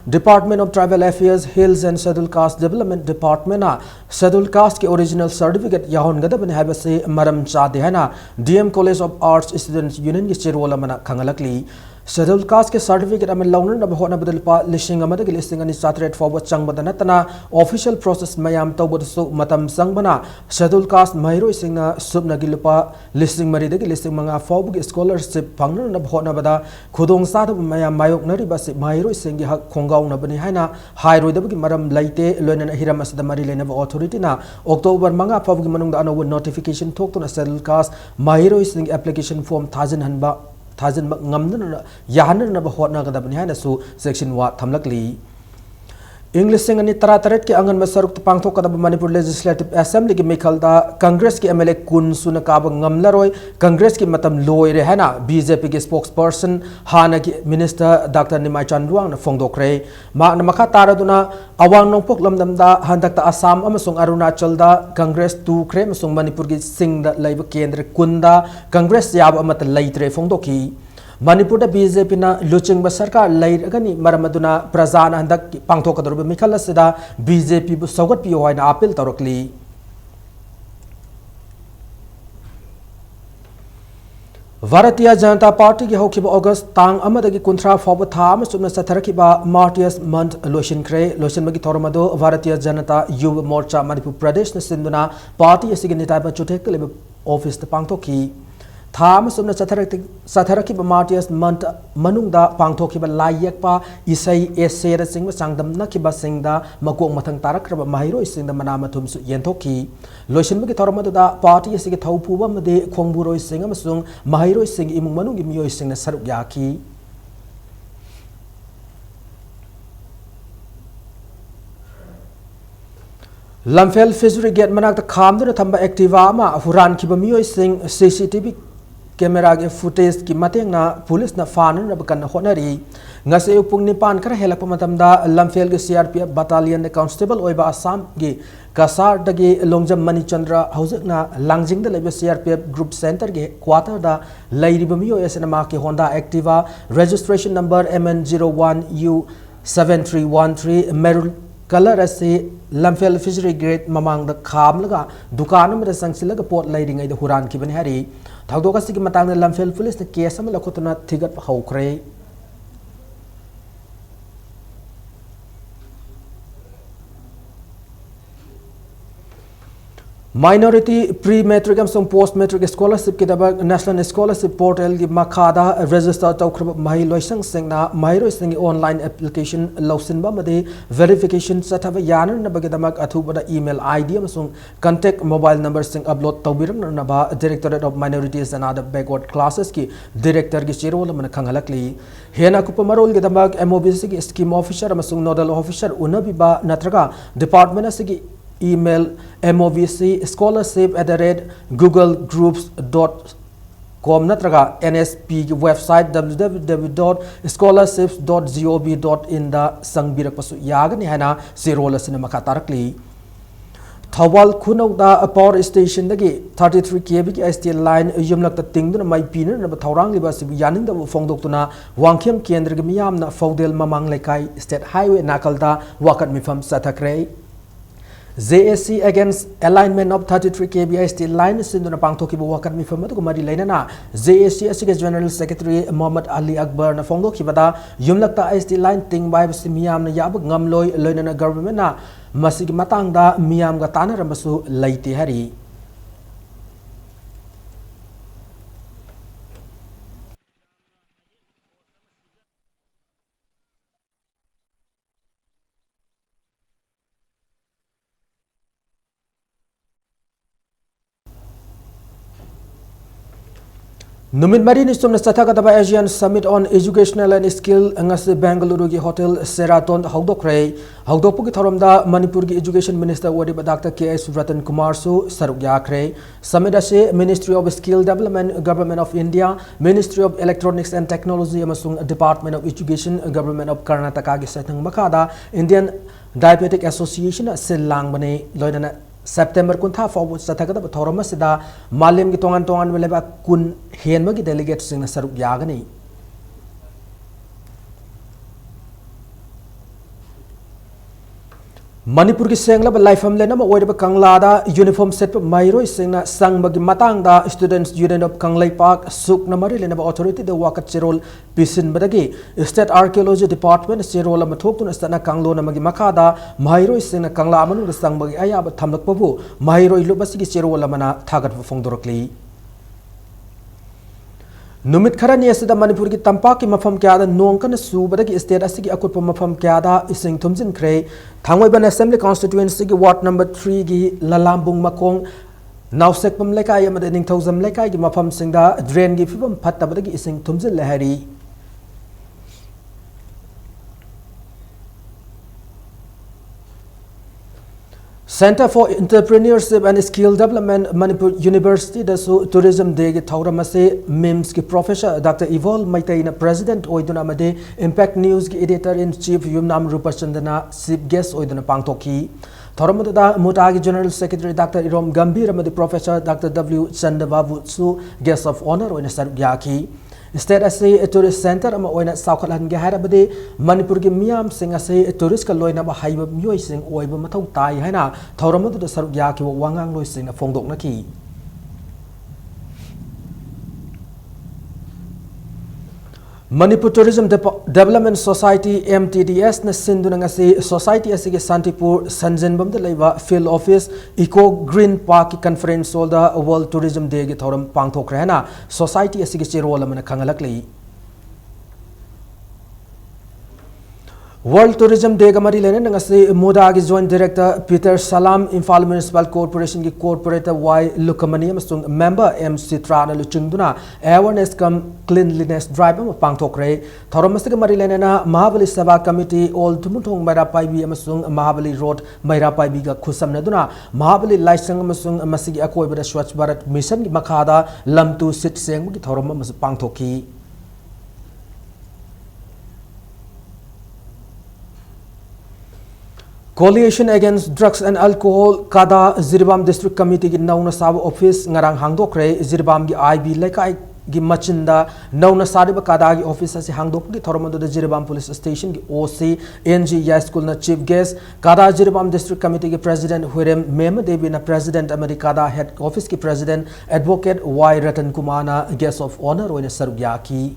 Department of Tribal Affairs, Hills and Scheduled Caste Development Department Scheduled Caste के original certificate याहोन गदबने हाइबसे मरम चादे हैना DM College of Arts Students Union की चेरोल मना खंगलकली Scheduled Caste के certificate अमे लौनर नब होना बदल पा लिस्टिंग अमद के लिस्टिंग अनि चार्टरेट फॉरवर्ड चंग बदना तना official process मयाम तो बदसु मतम संग बना Scheduled Caste महिरो इसिंगना सुब नगिलपा लिस्टिंग मरीदे के लिस्टिंग मंगा फॉरवर्ड के scholarship फंगनर नब होना बदा खुदोंग साथ मयाम मायोक नरी बस महिरो इसिंग हक खोंगाव नबनी हैना हाइरोय दब की मरम लाइटे लोनन हिरम असद मरी लेनब authority ना October मंगा फॉरवर्ड की मनुंग अनोव notification थोक तो Scheduled Caste महिरो इसिंग application form थाजन हनबा Thazin Ngamna Yahanan Nabahotna Gadabanianasu, Section Wat Tamlakli. English sing and Tarataret Angan Masaruk Pangto Manipur Legislative Assembly Mikalda, Congress ki MLA Kun Sunakaba Ngamlaroy, Congress ki Matam Loy Rehana, BJP ki spokesperson, Hana Minister Dr. Nimai Chandwang Fongdokre, Makataraduna, Awang Nopok Lamdamda, Handakta Assam Amasung Arunachal Congress 2 Krem Sung Manipur ki Sing the Labor Kendra Kunda, Congress Yab Amat Laitre Fongdoki. Manipur da BJP na luching ba sarkar lairagani maramaduna prajana handak pangthokadorbe mikhala sida BJP bu sogat pi hoina appeal torokli Bharatiya Janata Party ki hokiba August tang amadagi kunthra foba tha amasuna satharakiba Martyrs Month lotion kre lotion magi thoramado Bharatiya Janata Yuva Morcha Manipur Pradesh na sinduna party asigi nitai ba chutek lebe office ta pangthoki Tham sumna Satharaki Martyrs Month Manungda Pangtokiba Layakpa Isai Esera Sing Sangdam Nakiba Singda Makok Matang Tarakra Mahiro Sing the Manamatum Yentoki Lotion Maki Tormada Party Sigi Taupuba Made Kongburo Sing Amasung Mahiro Sing Imungi Mio Sing the Sarukyaki Lamfel Fishery Gate Manak the Kamduna Tamba Activama Huran Kibamio Sing CCTV Camera ke footage ki mateng na police na fan na bakan honari ngase upung nipan kar helak pamatamda Lamfel ke CRPF battalion na constable oiba Assam ge kasar dagi longjam Mani Chandra hausik na langjing da lebe CRPF group center ge quarter da lairiba miyo esena ma ke Honda Activa registration number MN01U7313 Merul color ase Lamfel Fishery Gate mamang da kham laga dukan amada sangsilaga pot lairing ai da huran ki bani hari Thagdoka sigi matang na Lamfel police na case am lakotna thigat haukre Minority pre-matric and some post-matric scholarship ki dabak National Scholarship Portal ki makada register tawkrab mahi loisang sing na mahiro sing online application lausin ba made verification satava yanan na bagadamak athubada email ID amasung contact mobile number sing upload tawbirang na ba Directorate of Minorities and Other Backward Classes ki director ki chirol man khanghalakli hena kupamarol ki dabak MOBC ki scheme officer amasung nodal officer unabi ba natraga department asigi email MOVC scholarship@googlegroups.com natraga NSP website www.scholarships.gov.in da sangbirak pasu yagani hana sirola sina makatarakli Thawal Khunau da power station dagi 33 kV ki STL line yumlak ta tingduna mai piner na thawrang liba sibu yaning da fongdoktuna wangkhem kendra gi miyam na Faudel Mamang Lekai State Highway nakalda wakat mifam sathakre JSC against alignment of 33 kV steel line sinduna pangthoki bu wakat mifam adu mari lainana JSC asige General Secretary Muhammad Ali Akbar na fongdoki bada yumlakta steel line ting bai miyam na yab ngamloi loinana government na masigi matangda miyam ga tanaramasu laite hari Numit Marini Sumna Sathakataba Asian Summit on Educational and Skill Angasi Bangalore ki Hotel Seraton Haudokre Haudopu ki Tharomda Manipur ki Education Minister Wadiba Dr. K.S. Ratan Kumar Su Saruk Yakre Summit Ashe Ministry of Skill Development Government of India Ministry of Electronics and Technology Amasung Department of Education Government of Karnataka ki Setang Makada Indian Diabetic Association Silang Bane Loidana September kuntha forward sathagada thorama sida malim ki tongan meleba kun henma ki delegates sing saruk yagani Manipur ki senglaba laifam lenama oiraba Kanglada uniform set pa mairoi singna sangbagi matangda Students Union of Kanglai Park sukna mari lenaba authority de wakat chirol pisin badagi State Archaeology Department chirol ama thoktuna stana Kanglo namagi makada mairoi singna Kangla amanu sangbagi ayaba thamlak pabu mairoi lubasi ki chirol amana thagat fongdorokli Numit kharani asida Manipur ki tampak ki mafam kyada nongkan subadagi state asigi akutpa mafam kyada ising thumjin kre Thangwaiban Assembly constituency ki ward number 3 gi lalambung makong nawsekpam lekai amade ningthauzam lekai gi mafam singda drain gi fibam phattabadagi ising thumjin lehari Center for Entrepreneurship and Skill Development Manipur University dasu Tourism Day gi thauramase MIMS ki Professor Dr. Evol Maitaina President oiduna amade Impact News ki Editor in Chief Yumnam Rupachandana Chief Guest oiduna pangthoki Thoramada Mutagi General Secretary Dr. Irom Gambhir amade Professor Dr. W. Chandababu su Guest of Honor oina sargyaki State ase tourist center ama oina saukhalan ge harabade Manipur gi miyam sing ase tourist ka loina ba haiba myoi sing oiba mathau tai haina thoramadu da sarugya ki wangang loi sing na phongdok na ki Manipur Tourism Development Society MTDS na sinduna ngasi society asige Santipur Sanjanbam da leiba field office Eco Green Park ki conference holda World Tourism Day gi thoram pangthok rehna society asige chirol amana khangalakli World Tourism Day gamari lene ngasi Moda gi Joint Director Peter Salam Imphal Municipal Corporation gi Corporator Y Lukamani amasung member M Citra na luchungduna awareness kam cleanliness drive am pangthok re thoramasti gamari lene na Mahabali Sabha Committee all tumuthong maira paibi amasung Mahabali Road maira paibi ga khusam na duna Mahabali Laisang amasung masigi akoibada Swachh Bharat Mission gi makhada lamtu sit seng gi thoram amas pangthoki Coalition Against Drugs and Alcohol Kada Zirbam District Committee ki Nauna Sab Office ngarang hangdokre Zirbam gi IB lekai gi machinda Nauna Sadiba Kada gi office asi hangdok gi thoromado de Zirbam Police Station gi OC NG Ya School na Chief Guest Kada Zirbam District Committee ki President Hurem Mem Devi na President Americada Head Office ki President Advocate Y Ratan Kumana Guest of Honor oina sarugyaki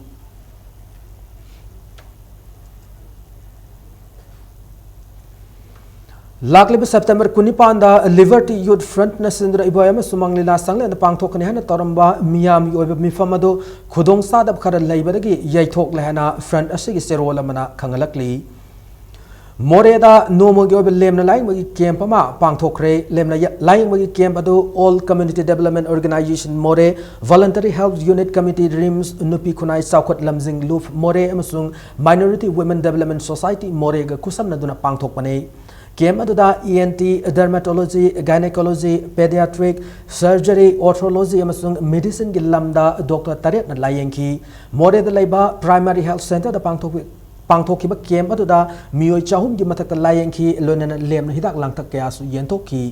Lakliba September Kunipanda Liberty Youth Front na Sindra Iboyama Sumanglila Sangle and Pangtokani Hana Toramba Miam Yoba Mifamado Kudong Sadab Kara Laibadagi Yaitok Lahana Front Asigi Serola Mana Kangalakli Moreda Nomo Yoba Lemna Lying Wagi Campama Pangtokre Lemna Lying Wagi Campado All Community Development Organization More Voluntary Health Unit Committee Rims Nupi Kunai Saukot Lamzing Luf More Amasung Minority Women Development Society More Kusam Naduna Pangtokpane Game aduda ENT, dermatology, gynecology, pediatric, surgery, orthology amasung medicine gi lamda Dr. Taret na layengki more da laiba primary health center da pangthoki ba game aduda mioi chahum gi mathak layengki lonena lem hidak langtak kaya su yentoki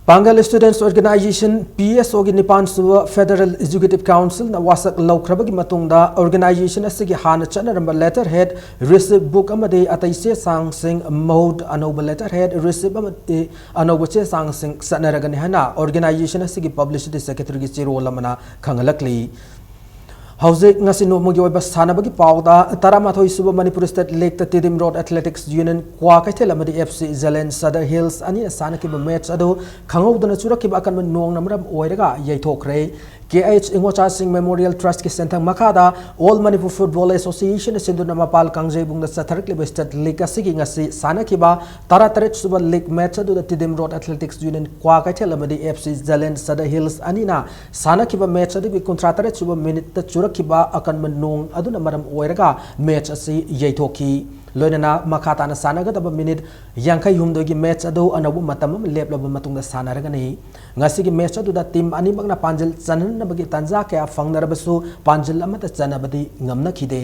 Pangal Students Organization PSO gi Nipan Suwa Federal Executive Council na wasak laukrabagi matungda organization asigi hana chanaramba letterhead receive book amade ataise sang sing mode anoba letterhead receive amade anoba che sang sing sanaragani hana organization asigi publicity secretary gi chiro lamana khangalakli Housing ngasi no mogi oiba sanabagi pauda taramathoi suba Manipur State Lake Tidim Road Athletics Union kwa kaithela madi FC Zelen Sadar Hills ani sanaki ba match ado khangowdana churaki ba kan nong namram oiraga yaithokre KH Ingocha Singh Memorial Trust ki sentang makada All Manipur Football Association sinduna mapal kangjay bungda satharakli ba State League asigi ngasi sanaki ba tarataret suba league match ado Tidim Road Athletics Union kwa kaithela madi FC Zelen Sadar Hills ani na sanaki ba match ado bi kontrataret suba minute ta kiba akan menung aduna maram oiraga match asi yaithoki loinana makata na sanaga daba minute yangkai humdogi match ado anabu matam leplaba matungda sanaraga nei ngasi gi match adu da team ani magna panjil chanan na bagi tanja kya fangnarabasu panjil amata chanabadi ngamna khide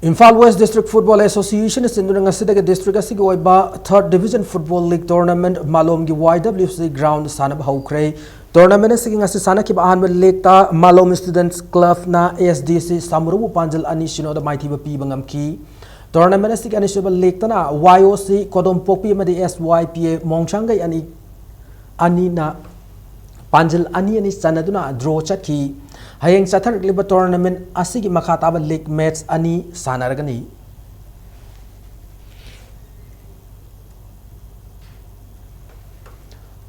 Imphal West District Football Association is in the district asigoiba 3rd Division Football League Tournament Malom gi YWC ground sanab haukre tournament asing asisana ki bahan lekta Malom Students Club na ASDC Samrubu Panjal ani shino da mighty pi bangam ki tournament asing anishabal lekta na YOC Kodom Popi madi SYPA Mongchangai ani na Panjal ani sanaduna draw chaki Hayeng sathar liba tournament asigi makataba league match ani sanaragani.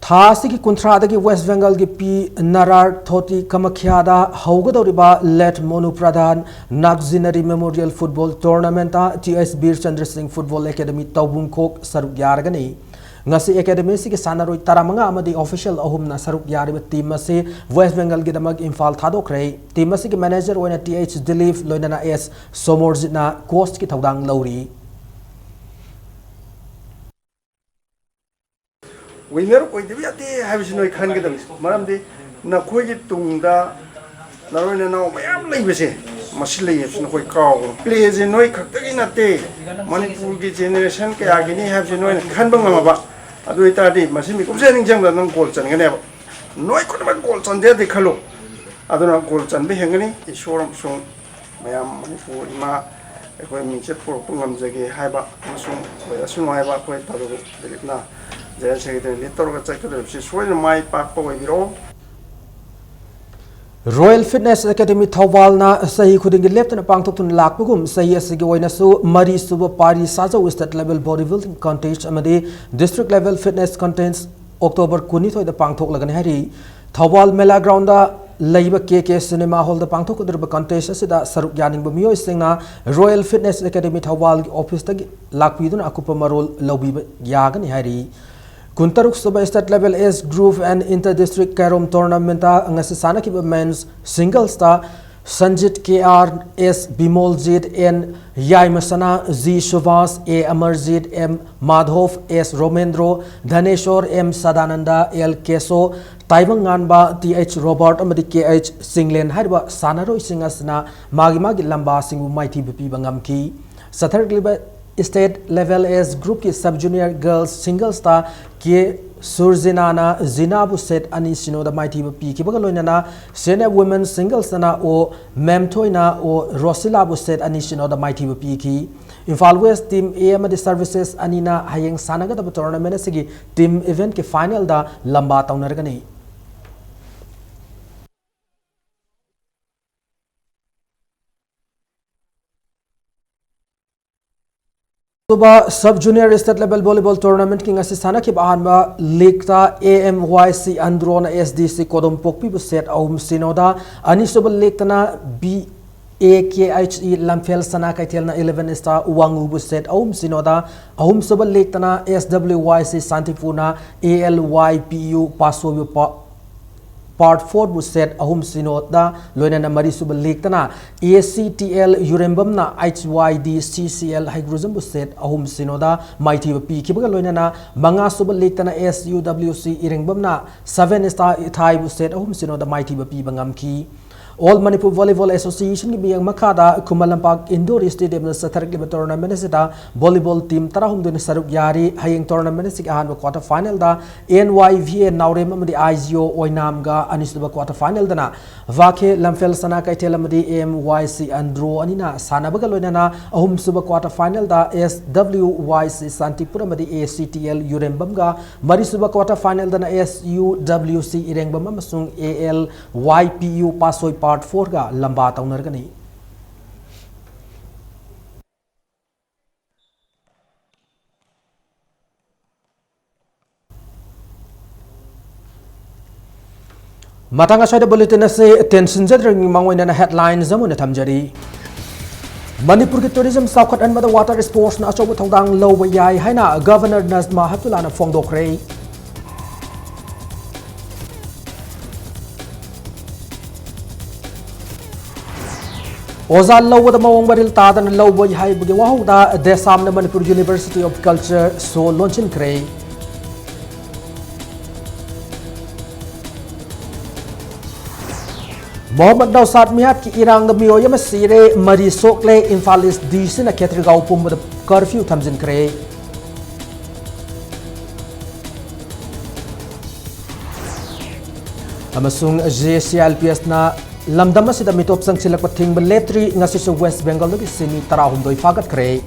Thasigi kunthradagi West Bengal gi P Narar Thoti Kamakhyada haugadoriba let Monu Pradhan Nagzinari Memorial Football Tournament TS Bir Chandra Singh Football Academy Taubung Kok saruk yaragani. Ngasi academy si sanaroi taramanga amadi official ahumna saruk yariba team ase West Bengal gi damag Imphal thadokre team ase ki manager oina TH Dilip loinana S Somorjit na coach ki thaudang lauri winner koi debi ate habis noi khan gedam maram de na khoi gi tungda naroi na naw mayam leibese masilei yesna koi kaw play je noi khakta gi na te manipur gi generation ke agini habis noi khan bangama ba adu ita di masimi kumse ning jang da nang goal chan ngane ba noi ko ma goal chan de khalo adu na goal chan be hengani ishoram song mayam manipur ma koi mi chet por pungam jage haiba song asun haiba koi tadu na je se de litor ga chak de si soi mai pak po biro Royal Fitness Academy Thawal na sahi khuding left na pangthok tun lakpugum sahi asigi oina su mari suba pari saja state level bodybuilding contest amadi district level fitness contest October 22 da pangthok lagani hari Thawal Mela ground da laiba KK cinema hall da pangthok dirba contest asida saruk yaning bamiyo singna Royal Fitness Academy Thawal office da lakpidun akupa marol lobi yagani hari Kuntaruk Suba State Level S Group and Inter-District Carom Tournament ngasi sana ki men's single star Sanjit KR S Bimoljit N Yaimasana Z Shuvas A Amarjit M Madhov S Romendro Dhaneshwar M Sadananda L Keso Taibanganba TH Robert amadi KH Singlen haiba sanaro singasna magi lamba singu mighty BP bangamki Sathar State Level S Group ki Sub Junior Girls Single Star ke Surzinana Zinabu set ani sino da mighty pi ki bagaloina Senior Women Single sana o Memtoina o Rosilabu set ani sino da mighty pi ki Imphal West Team A amadi Services anina hayeng sanaga da tournament sigi team event ke final da lamba taunargani Suba Sub Junior State Level Volleyball Tournament king asisana ki bahanba lekta AMYC Androna SDC Kodom Pokpi bu set aum sinoda ani suba lektana B AKHE Lamphel sana kaitelna 11 star Wangu bu set aum sinoda aum suba lektana SWYC Santifuna ALYPU Paso Part 4 bu set ahum sinoda loina mari suba lektana ACTL Urembam na HYD CCL Hydrogen bu set ahum sinoda mighty pi kibaga loina manga suba lektana SUWC Irengbam na 7 star Thai bu set ahum sinoda mighty pi bangam ki All Manipur Volleyball Association ki biyang makada Kumalampak Indoor Stadium na satharak liba tournament sida volleyball team tarahum dun saruk yari hayeng tournament sig ahan ba quarter final da NYVA Naurem amadi IGO oinam ga anis ba quarter final dana vake lamfel sana kai tel amadi MYC Andro anina sana ba galoina na ahum suba quarter final da SWYC Santipur amadi ACTL Urembam ga mari suba quarter final dana SUWC Irengbam amasung ALYPU Pasoi Part 4 ga lamba taunargani Matanga shada bulletin ase attention jadring mangwaina na headlines zamuna thamjari Manipur ki tourism saukhat anmada water sports na achobu thongdang lowa yai haina Governor Nazma Heptulana phongdokre Ozal law the mawang baril tadan law boy hai bugi wahu da desam na Manipur University of Culture so launchin kray Mohammad Nausat Mihat ki irang da miyo yama sire mari sokle Imphal East DC na Khetrigao pum da curfew thamjin kre. Amasung JCLPS na lamdam asida mitop sang silak pating letri ngasi sa West Bengal da sini tarahum doi fagat kre.